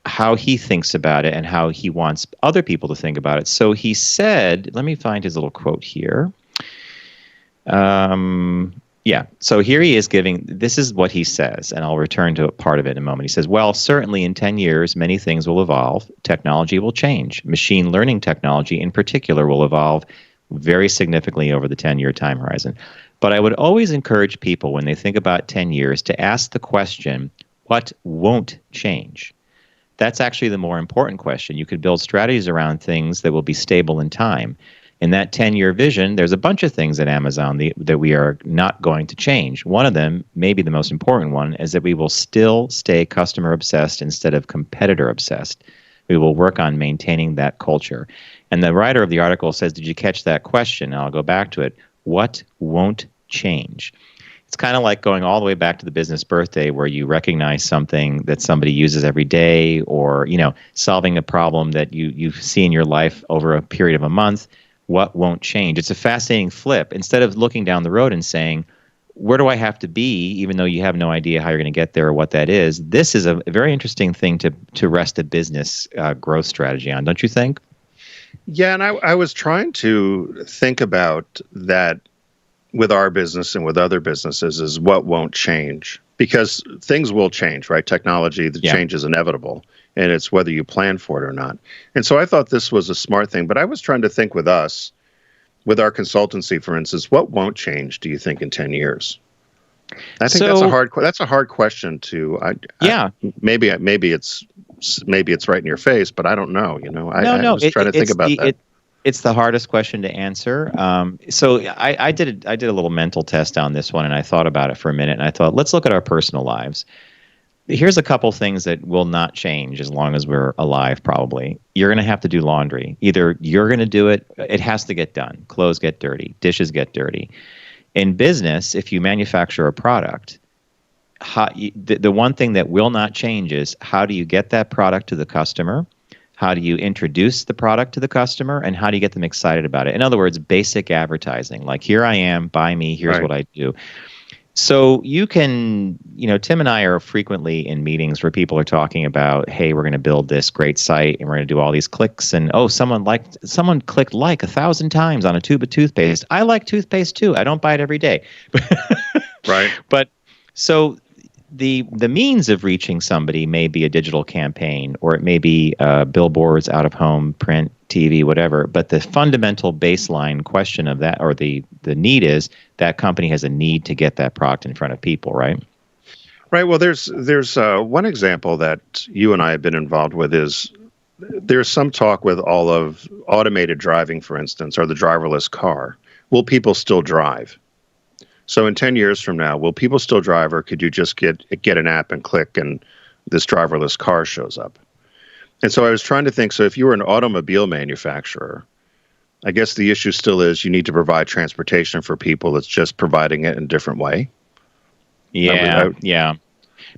Speaker 1: how he thinks about it and how he wants other people to think about it. So he said, let me find his little quote here. So here he is this is what he says, and I'll return to a part of it in a moment. He says, well, certainly in 10 years, many things will evolve. Technology will change. Machine learning technology in particular will evolve very significantly over the 10-year time horizon. But I would always encourage people when they think about 10 years to ask the question, what won't change? That's actually the more important question. You could build strategies around things that will be stable in time. In that 10-year vision, there's a bunch of things at Amazon that we are not going to change. One of them, maybe the most important one, is that we will still stay customer-obsessed instead of competitor-obsessed. We will work on maintaining that culture. And the writer of the article says, did you catch that question? And I'll go back to it. What won't change? It's kind of like going all the way back to the business birthday where you recognize something that somebody uses every day or, solving a problem that you see in your life over a period of a month. What won't change? It's a fascinating flip. Instead of looking down the road and saying, where do I have to be, even though you have no idea how you're going to get there or what that is, this is a very interesting thing to rest a business growth strategy on, don't you think?
Speaker 7: Yeah, and I was trying to think about that with our business and with other businesses is what won't change. Because things will change, right? Technology, the change is inevitable. And it's whether you plan for it or not. And so I thought this was a smart thing. But I was trying to think with us, with our consultancy, for instance, what won't change, do you think, in 10 years? I think that's a hard question to. Maybe it's right in your face, but I don't know. I was trying to think about that.
Speaker 1: It's the hardest question to answer. So I did a little mental test on this one, and I thought about it for a minute, and I thought, let's look at our personal lives. Here's a couple things that will not change as long as we're alive, probably. You're going to have to do laundry. Either you're going to do it, it has to get done. Clothes get dirty, dishes get dirty. In business, if you manufacture a product, the one thing that will not change is how do you get that product to the customer? How do you introduce the product to the customer? And how do you get them excited about it? In other words, basic advertising. Like, here I am, buy me, here's what I do. So you can, Tim and I are frequently in meetings where people are talking about, hey, we're going to build this great site and we're going to do all these clicks. And, someone clicked 1,000 times on a tube of toothpaste. I like toothpaste too. I don't buy it every day.
Speaker 7: Right.
Speaker 1: But so the means of reaching somebody may be a digital campaign, or it may be billboards, out of home, print, TV, whatever. But the fundamental baseline question of that, or the need, is that company has a need to get that product in front of people, right?
Speaker 7: Right. Well, there's one example that you and I have been involved with is there's some talk with all of automated driving, for instance, or the driverless car. Will people still drive? So in 10 years from now, will people still drive, or could you just get an app and click and this driverless car shows up? And so I was trying to think, so if you were an automobile manufacturer, I guess the issue still is you need to provide transportation for people. It's just providing it in a different way.
Speaker 1: Yeah.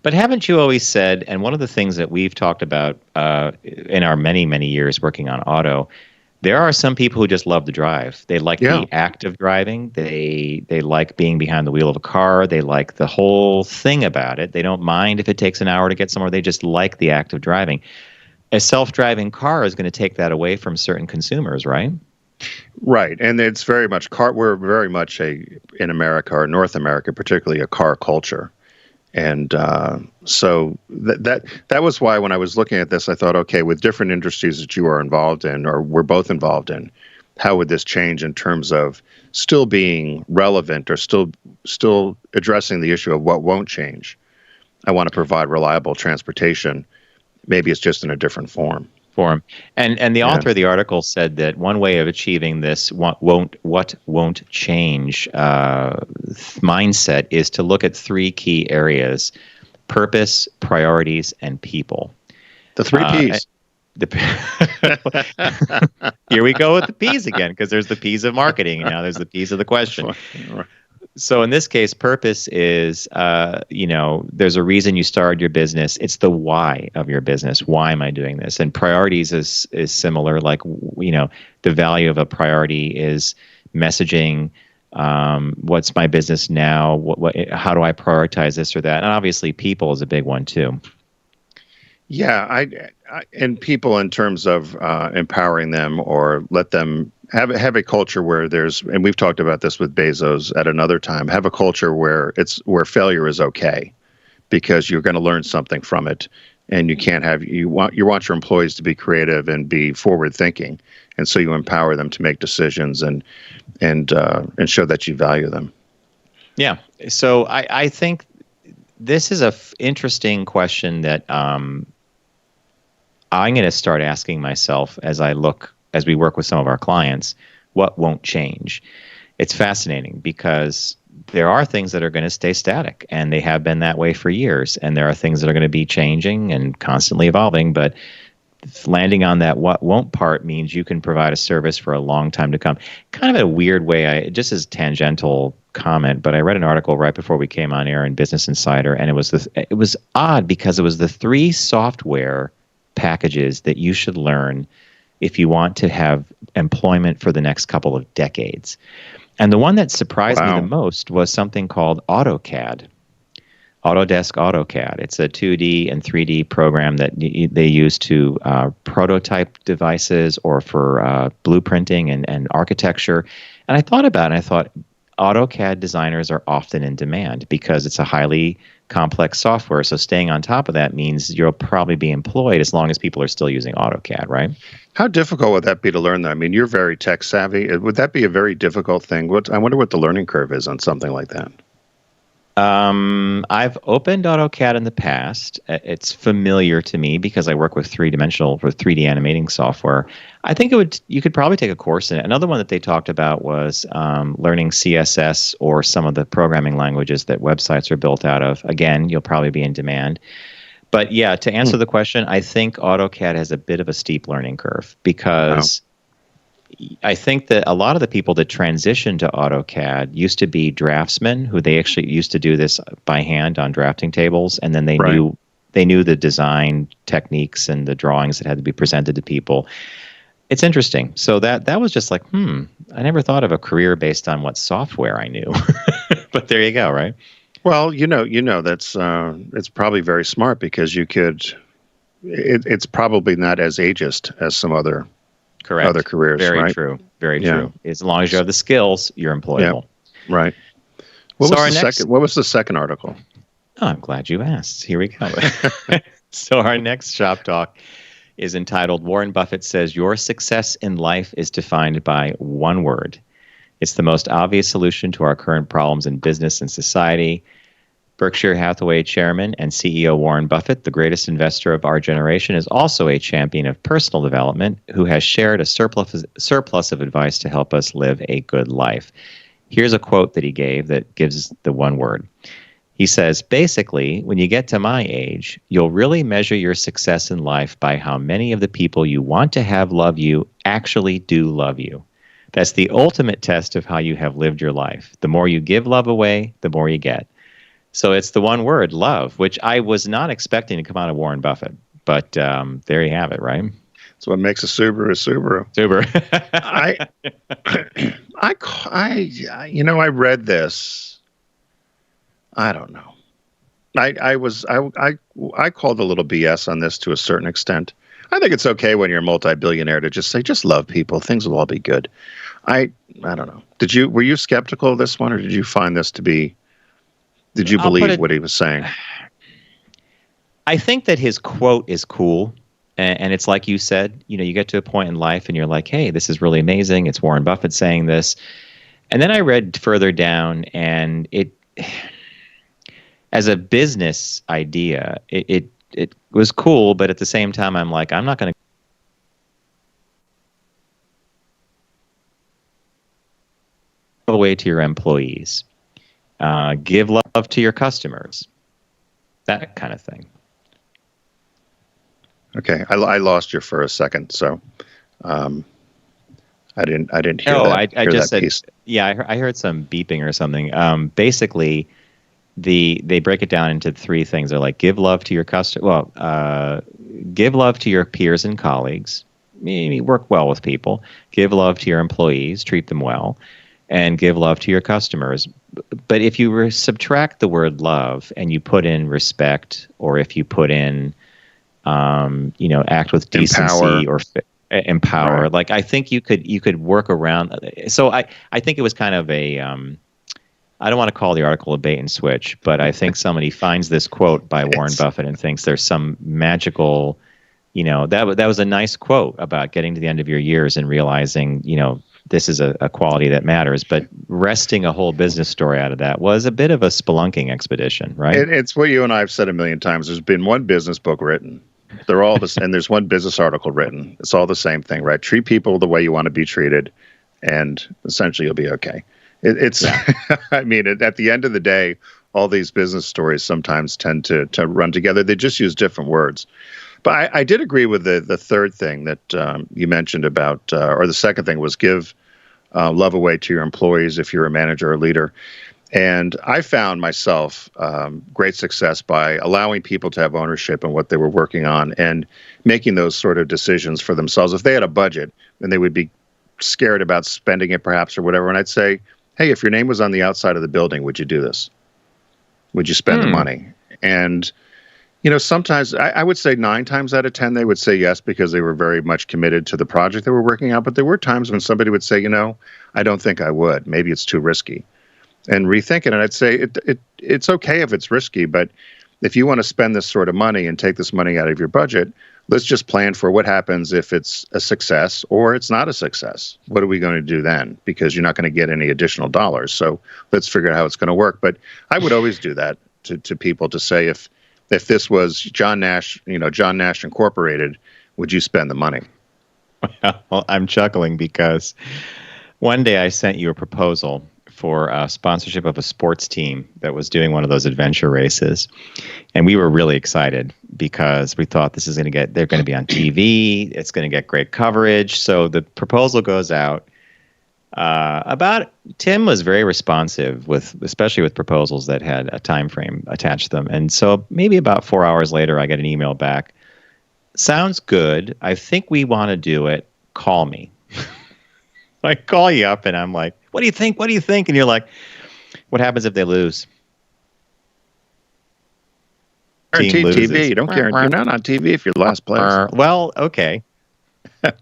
Speaker 1: But haven't you always said, and one of the things that we've talked about in our many, many years working on auto, there are some people who just love to drive. They like the act of driving. They like being behind the wheel of a car. They like the whole thing about it. They don't mind if it takes an hour to get somewhere. They just like the act of driving. A self-driving car is going to take that away from certain consumers, right?
Speaker 7: Right, and it's very much we're very much in America, or North America particularly, a car culture. And so that was why when I was looking at this, I thought, okay, with different industries that you are involved in, or we're both involved in, how would this change in terms of still being relevant, or still addressing the issue of what won't change? I want to provide reliable transportation. Maybe it's just in a different form.
Speaker 1: And the author of the article said that one way of achieving this what won't change mindset is to look at three key areas: purpose, priorities, and people.
Speaker 7: The three P's.
Speaker 1: Here we go with the P's again, because there's the P's of marketing, and now there's the P's of the question. So in this case, purpose is, there's a reason you started your business. It's the why of your business. Why am I doing this? And priorities is similar. Like, the value of a priority is messaging. What's my business now? How do I prioritize this or that? And obviously, people is a big one too.
Speaker 7: Yeah, and people in terms of empowering them, or let them have a culture where and we've talked about this with Bezos at another time, have a culture where failure is okay, because you're going to learn something from it, and you want your employees to be creative and be forward thinking, and so you empower them to make decisions and show that you value them. Yeah.
Speaker 1: So I think this is a interesting question that I'm going to start asking myself as we work with some of our clients. What won't change? It's fascinating, because there are things that are going to stay static, and they have been that way for years. And there are things that are going to be changing and constantly evolving. But landing on that what won't part means you can provide a service for a long time to come. Kind of a weird way, just as tangential comment, but I read an article right before we came on air in Business Insider, and it was odd, because it was the 3 software packages that you should learn if you want to have employment for the next couple of decades. And the one that surprised me the most was something called AutoCAD. Autodesk AutoCAD. It's a 2D and 3D program that they use to prototype devices, or for blueprinting and architecture. And I thought about it, and I thought AutoCAD designers are often in demand, because it's a highly complex software. So staying on top of that means you'll probably be employed as long as people are still using AutoCAD, right?
Speaker 7: How difficult would that be to learn that? I mean, you're very tech savvy. Would that be a very difficult thing? I wonder what the learning curve is on something like that.
Speaker 1: I've opened AutoCAD in the past. It's familiar to me because I work with 3D animating software. I think you could probably take a course in it. Another one that they talked about was learning CSS, or some of the programming languages that websites are built out of. Again, you'll probably be in demand. But yeah, to answer the question, I think AutoCAD has a bit of a steep learning curve, because I think that a lot of the people that transitioned to AutoCAD used to be draftsmen, who they actually used to do this by hand on drafting tables, and then they knew the design techniques and the drawings that had to be presented to people. It's interesting. So that was just like, I never thought of a career based on what software I knew. But there you go, right?
Speaker 7: Well, that's it's probably very smart, because you could. It's probably not as ageist as some other.
Speaker 1: Correct.
Speaker 7: Other careers,
Speaker 1: Very
Speaker 7: right?
Speaker 1: true. Very true. As long as you have the skills, you're employable.
Speaker 7: Yeah. Right. What was the second article?
Speaker 1: Oh, I'm glad you asked. Here we go. So our next shop talk is entitled Warren Buffett Says Your Success in Life is Defined by One Word. It's the most obvious solution to our current problems in business and society. Berkshire Hathaway chairman and CEO Warren Buffett, the greatest investor of our generation, is also a champion of personal development who has shared a surplus of advice to help us live a good life. Here's a quote that he gave that gives the one word. He says, basically, when you get to my age, you'll really measure your success in life by how many of the people you want to have love you actually do love you. That's the ultimate test of how you have lived your life. The more you give love away, the more you get. So it's the one word, love, which I was not expecting to come out of Warren Buffett. But there you have it, right?
Speaker 7: That's what makes a Subaru a Subaru. I read this. I don't know. I called a little BS on this to a certain extent. I think it's okay when you're a multi-billionaire to just say, just love people. Things will all be good. I don't know. Were you skeptical of this one, or did you find this to be? Did you believe what he was saying?
Speaker 1: I think that his quote is cool. And it's like you said, you get to a point in life and you're like, hey, this is really amazing. It's Warren Buffett saying this. And then I read further down, and it, as a business idea, it was cool. But at the same time, I'm like, I'm not going to give away to your employees. Give love to your customers. That kind of thing.
Speaker 7: Okay, I lost you for a second, so I didn't hear
Speaker 1: that.
Speaker 7: I
Speaker 1: just said,
Speaker 7: piece.
Speaker 1: Yeah, I heard some beeping or something. Basically, they break it down into three things. They're like, give love to your give love to your peers and colleagues. Work well with people. Give love to your employees. Treat them well. And give love to your customers. But if you subtract the word love and you put in respect, or if you put in act with decency, or empower. Right. Like, I think you could work around. So I think it was kind of a, I don't want to call the article a bait and switch, but I think somebody finds this quote by Warren Buffett and thinks there's some magical, that was a nice quote about getting to the end of your years and realizing, this is a quality that matters. But wresting a whole business story out of that was a bit of a spelunking expedition, right?
Speaker 7: It's what you and I have said a million times. There's been one business book written. They're all this, and there's one business article written. It's all the same thing, right? Treat people the way you want to be treated, and essentially you'll be okay. It's, I mean, at the end of the day, all these business stories sometimes tend to run together. They just use different words. But I did agree with the third thing that you mentioned about, or the second thing was give love away to your employees if you're a manager or leader. And I found myself great success by allowing people to have ownership in what they were working on and making those sort of decisions for themselves. If they had a budget and they would be scared about spending it perhaps or whatever, and I'd say, hey, if your name was on the outside of the building, would you do this? Would you spend the money? And sometimes I would say 9 times out of 10, they would say yes because they were very much committed to the project they were working on. But there were times when somebody would say, I don't think I would. Maybe it's too risky. And rethinking it, I'd say it's okay if it's risky, but if you want to spend this sort of money and take this money out of your budget, let's just plan for what happens if it's a success or it's not a success. What are we going to do then? Because you're not going to get any additional dollars. So let's figure out how it's going to work. But I would always do that to people, to say, if this was John Nash, John Nash Incorporated, would you spend the money?
Speaker 1: Well, I'm chuckling because one day I sent you a proposal for a sponsorship of a sports team that was doing one of those adventure races. And we were really excited because we thought they're going to be on TV. It's going to get great coverage. So the proposal goes out. Tim was very responsive especially with proposals that had a time frame attached to them. And so maybe about 4 hours later, I get an email back. Sounds good. I think we want to do it. Call me. I call you up and I'm like, what do you think? What do you think? And you're like, what happens if they lose?
Speaker 7: Guaranteed TV. You don't care. You're not on TV if you're the last place.
Speaker 1: Well, okay.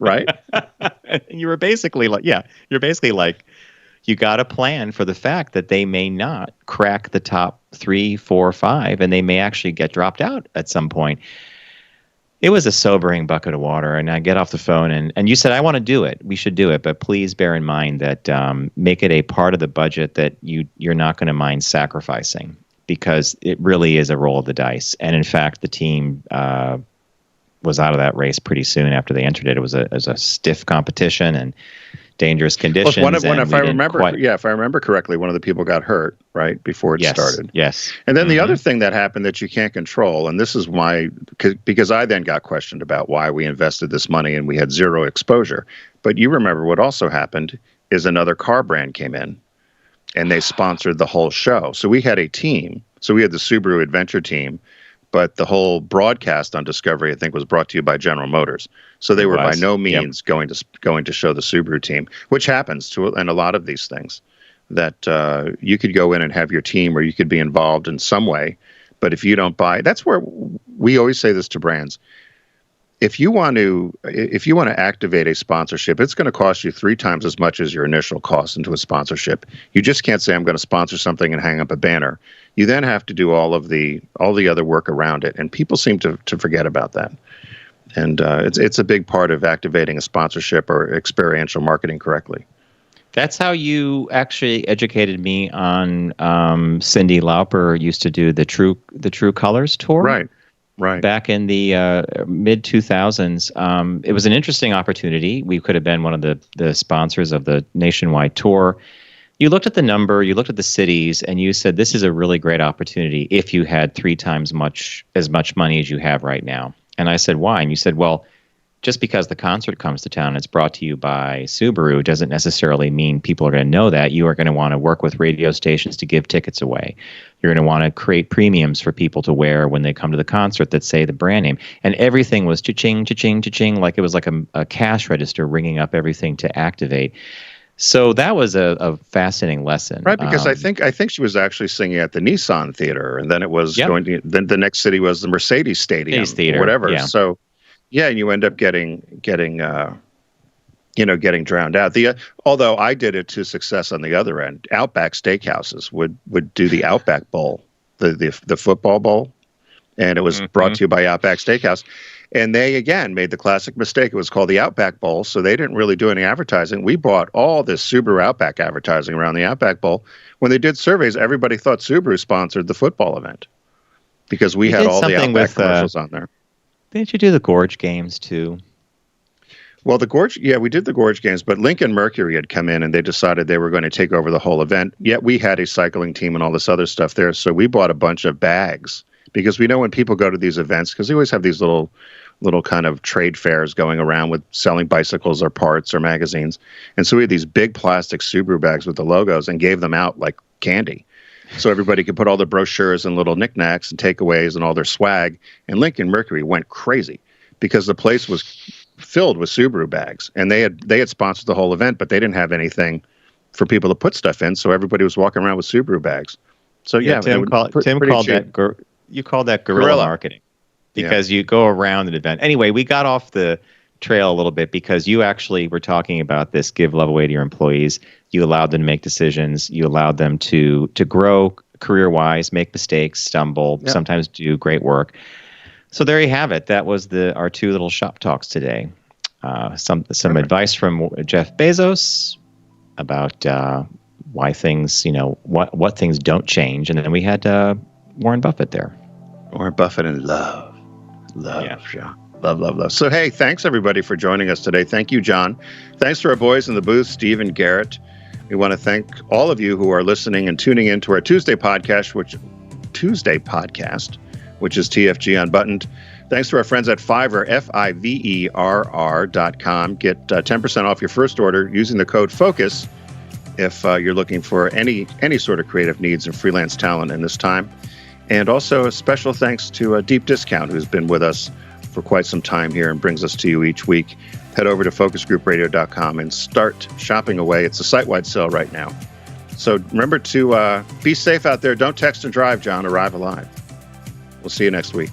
Speaker 7: Right?
Speaker 1: And you were basically like, you got to plan for the fact that they may not crack the top 3, 4, 5, and they may actually get dropped out at some point. It was a sobering bucket of water, and I get off the phone, and you said, I want to do it. We should do it, but please bear in mind that make it a part of the budget that you're not going to mind sacrificing, because it really is a roll of the dice. And in fact, the team was out of that race pretty soon after they entered it. It was a stiff competition and dangerous conditions.
Speaker 7: If I remember correctly, one of the people got hurt right before it started.
Speaker 1: Yes.
Speaker 7: And then the other thing that happened that you can't control, and this is why, because I then got questioned about why we invested this money and we had zero exposure. But you remember what also happened is another car brand came in and they sponsored the whole show. So we had a team. So we had the Subaru Adventure team, but the whole broadcast on Discovery, I think, was brought to you by General Motors. So they were by no means going to show the Subaru team, which happens in a lot of these things, that you could go in and have your team, or you could be involved in some way. But if you don't buy, that's where we always say this to brands. If you want to activate a sponsorship, it's going to cost you 3 times as much as your initial cost into a sponsorship. You just can't say, I'm going to sponsor something and hang up a banner. You then have to do all the other work around it, and people seem to forget about that. And it's a big part of activating a sponsorship or experiential marketing correctly.
Speaker 1: That's how you actually educated me on Cyndi Lauper used to do the True Colors tour.
Speaker 7: Right.
Speaker 1: Back in the mid 2000s, it was an interesting opportunity. We could have been one of the sponsors of the nationwide tour. You looked at the number, you looked at the cities, and you said, this is a really great opportunity if you had 3 times as much money as you have right now. And I said, why? And you said, well, just because the concert comes to town and it's brought to you by Subaru doesn't necessarily mean people are going to know that. You are going to want to work with radio stations to give tickets away. You're going to want to create premiums for people to wear when they come to the concert that say the brand name. And everything was cha-ching, cha-ching, cha-ching, like it was like a cash register ringing up everything to activate. So that was a fascinating lesson.
Speaker 7: Right, because I think she was actually singing at the Nissan Theater, and then it was going to, then the next city was the Mercedes Stadium,
Speaker 1: Theater,
Speaker 7: or whatever.
Speaker 1: Yeah.
Speaker 7: So, yeah, and you end up getting drowned out. Although I did it to success on the other end. Outback Steakhouses would do the Outback Bowl, the football bowl, and it was brought to you by Outback Steakhouse. And they, again, made the classic mistake. It was called the Outback Bowl, so they didn't really do any advertising. We bought all this Subaru Outback advertising around the Outback Bowl. When they did surveys, everybody thought Subaru sponsored the football event because we had all the Outback commercials on there.
Speaker 1: Didn't you do the Gorge games, too?
Speaker 7: Well, we did the Gorge games, but Lincoln Mercury had come in and they decided they were going to take over the whole event. Yet we had a cycling team and all this other stuff there, so we bought a bunch of bags. Because we know when people go to these events, because they always have these little kind of trade fairs going around with selling bicycles or parts or magazines. And so we had these big plastic Subaru bags with the logos and gave them out like candy. So everybody could put all their brochures and little knickknacks and takeaways and all their swag. And Lincoln Mercury went crazy because the place was filled with Subaru bags. And they had sponsored the whole event, but they didn't have anything for people to put stuff in. So everybody was walking around with Subaru bags. So yeah,
Speaker 1: Tim called that. You call that guerrilla marketing because you go around an event. Anyway, we got off the trail a little bit because you actually were talking about this give love away to your employees. You allowed them to make decisions. You allowed them to grow career-wise, make mistakes, stumble, sometimes do great work. So there you have it. That was our 2 little shop talks today. Some advice from Jeff Bezos about why things, what things don't change. And then we had Warren Buffett there.
Speaker 7: Warren Buffett and love. Yeah. Love. So, hey, thanks everybody for joining us today. Thank you, John. Thanks to our boys in the booth, Steve and Garrett. We want to thank all of you who are listening and tuning in to our Tuesday podcast, which is TFG Unbuttoned. Thanks to our friends at Fiverr, Fiverr.com. Get 10% off your first order using the code FOCUS if you're looking for any sort of creative needs and freelance talent in this time. And also a special thanks to Deep Discount, who's been with us for quite some time here and brings us to you each week. Head over to focusgroupradio.com and start shopping away. It's a site-wide sale right now. So remember to be safe out there. Don't text and drive, John. Arrive alive. We'll see you next week.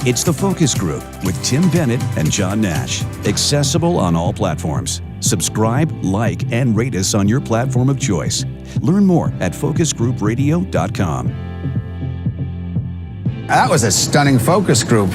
Speaker 2: It's The Focus Group with Tim Bennett and John Nash. Accessible on all platforms. Subscribe, like, and rate us on your platform of choice. Learn more at focusgroupradio.com.
Speaker 10: That was a stunning focus group.